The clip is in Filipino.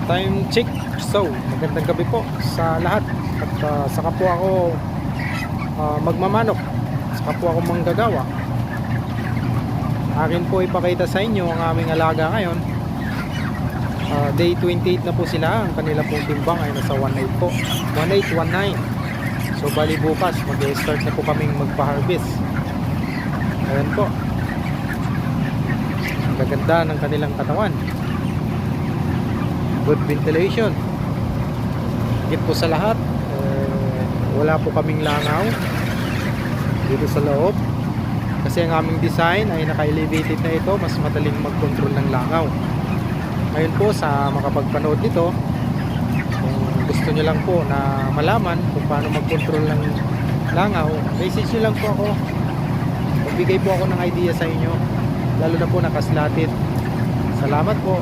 Time check. So, magandang gabi po sa lahat. At saka po ako magmamanok. Saka po ako manggagawa. Akin po ipakita sa inyo ang aming alaga ngayon. Day 28 na po sila. Ang kanila pong timbang ay nasa 1.8 po. 1.8, 1.9. So, bali bukas mag-start na po kaming magpa-harvest. Ayan po. Ang gaganda ng kanilang katawan. Good ventilation. Higit po sa lahat, wala po kaming langaw dito sa loob kasi ang aming design ay naka-elevated na ito, mas madaling mag-control ng langaw. Ngayon po sa makapagpanood nito, kung gusto nyo lang po na malaman kung paano mag-control ng langaw, message nyo lang po ako, magbigay po ako ng idea sa inyo, lalo na po nakaslated. Salamat po.